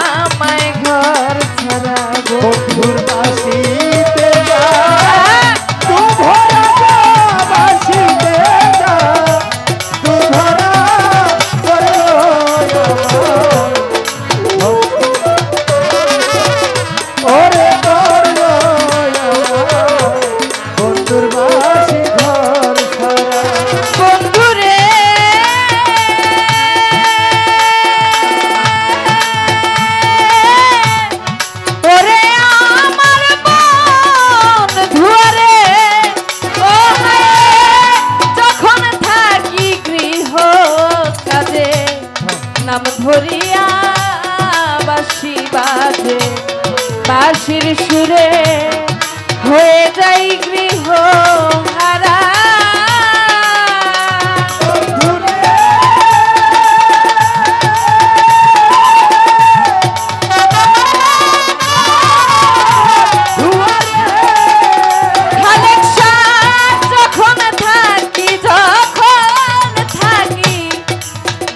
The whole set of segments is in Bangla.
আমায় ঘর ছাড়া বন্ধুর বাসিতে যা তু ভরা বাসিতে যা তু ভরা ওরে করলো বন্ধুর বাসি ঘর ছাড়া বন্ধুরে ওরে আমার বন্ধুরে ও যখন থাকি গৃহ কাজে নাম ধরিয়া বাঁশি বাজে বাঁশির সুরে হয়ে যাই গৃহ হারা যখন থাকি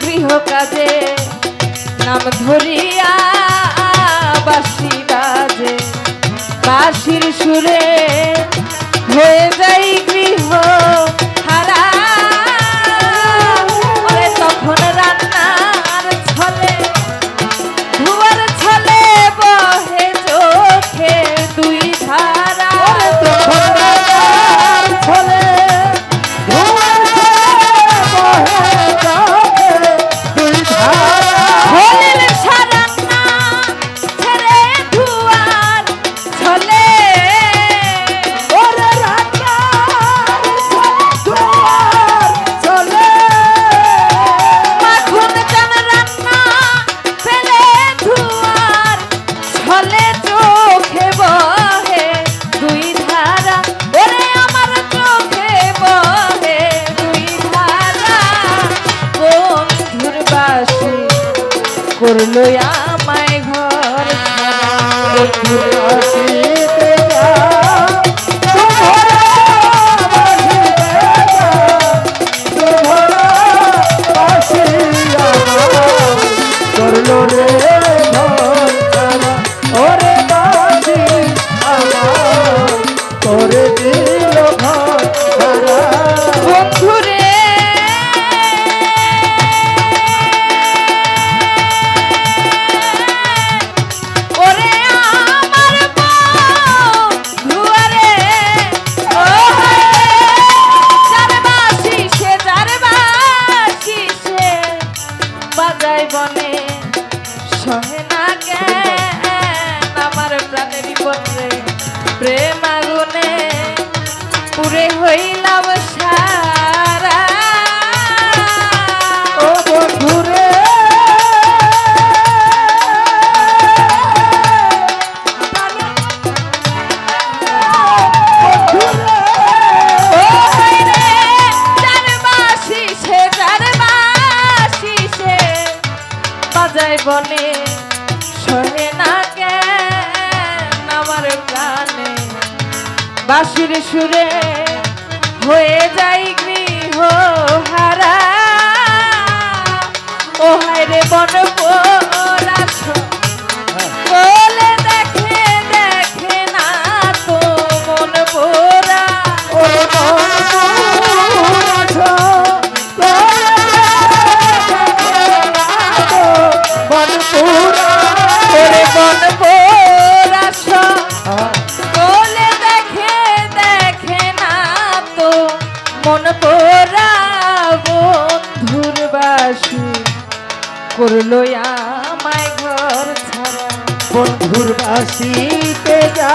গৃহ কাজে নাম ধরিয়া বাঁশি বাজে বাঁশির সুরে হয়ে যাই গৃহ হারা ওরে তখন রান্নার ছলে ধুয়ার ছলে বহে চোখে দুই ধারা তখন রান্নার ছলে ধুয়ার ছলে বহে চোখে দুই ধারা হলের সারান্না ছেড়ে ধুয়ার ছলে ওরে রান্নার ধুয়ার ছলে মাখন চান রান্না ফেলে ধুয়ার ছলে চোখে বহে দুই ধারা ওরে আমার চোখে বহে দুই ধারা বন্ধুর বাসি করলো আমায় ঘর ছাড়া বন্ধুর বাসিতে যা তু ভরা বাসিতে যা তু ভরা বাসি আমার করলো রে ঘর ছাড়া ওরে বাসি আমার করে দিল ঘর ছাড়া বন্ধুরে ওরে আমার বন্ধুরে ও যার বাঁশি সে বাজায় বনে সহে না জ্ঞান আমার প্রাণের পত্রে প্রেম আগুনে পুরে হইলাম সারা ও বন্ধুরে ও রে যার বাঁশি সে বাজায় বনে সহে না জ্ঞান আমার প্রাণে বাঁশির সুরে হয়ে যাই গৃহ হারা ও হায় রে বন পোড়াছ বলে দেখে না তো মন পোড়া ও বনপুরা ওরে বন পোড়াছ বলে দেখে না তো মন পোড়া বন্ধুর বাসি করলো আমায় ঘর ছাড়া বন্ধুর বাসিতে যা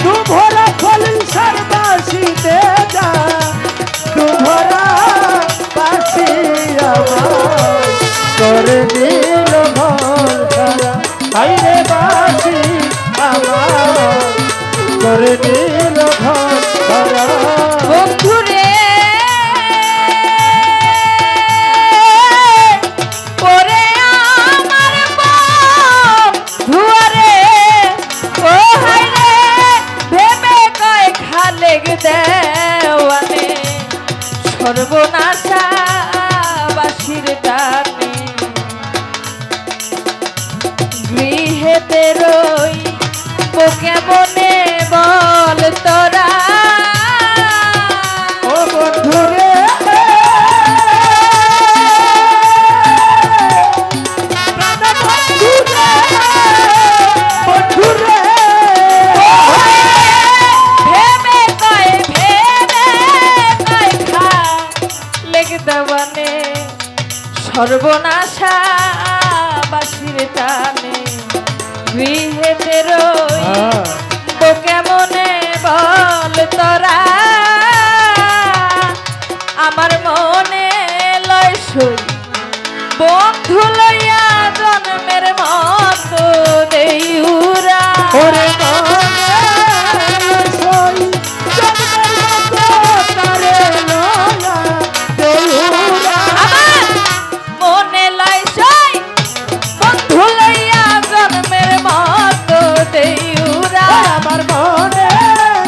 তু ভরা ফলসার বাসিতে যা তু ভরা বাসি আমার করে দিল ঘর ছাড়া হাইরে বাসি আমার করে দিল ঘর ছাড়া বন্ধুরে ওরে আমার বন্ধুরে ও হায় রে ভেবে কয় খালেক দেওয়ানে সর্বনাশা বাসির টানে কেমনে বল তোরা ও বন্ধু রে বন্ধু রে ভেবে কয় খা লেগে দেওয়ানে সর্বনাশা বাসির টানে গৃহেতে রই তো কেমনে বল তোরা আমার মনে লয় সই বন্ধু লইয়া জন্মের মতো দেউরা ওরে সই জন্মের মতো তারে লয়া দেউরা আমার মনে লয় সই বন্ধু লইয়া জন্মের মতো দেউরা আমার মনে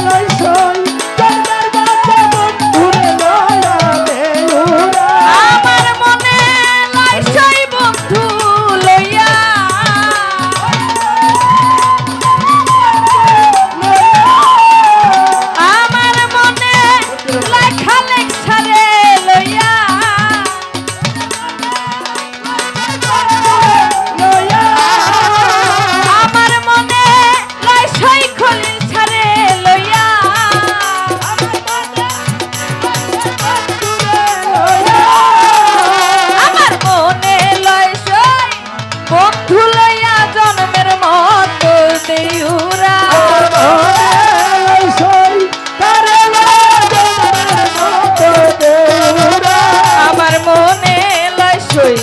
লয় সই জন্মের মতো বন্ধুরে লয়া দেউরা আমার মনে লয় সই বন্ধু লইয়া আমার মনে লেখা লেখারে লইয়া লয়া আমার মনে লয় সই খলিল ছাড়ে লইয়া আমার মনে লয় সই বন্ধু লইয়া জন্মের মতো দেউরা আমার মনে লয় সই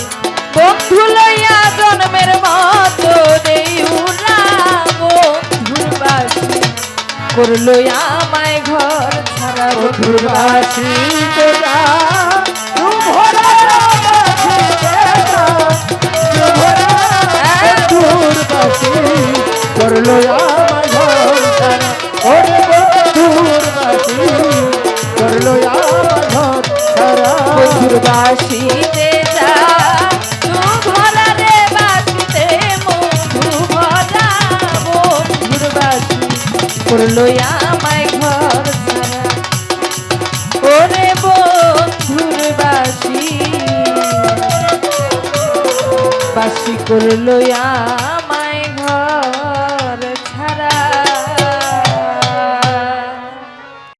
বন্ধু লইয়া জন্মের মতো দেউরা বন্ধুর বাসি করলো আমায় ঘর ছাড়া বন্ধুর বাসি করলো আমার ঘর সারা ওরে বন্ধুর বাসি করলো আমার ঘর সারা বন্ধুর বাসিতে যা তু ভরা রে বাসিতে মধু ভরা বন্ধুর বাসি করলো আমায় ঘর ছাড়া ওরে বন্ধুর বাসি বাসি করলো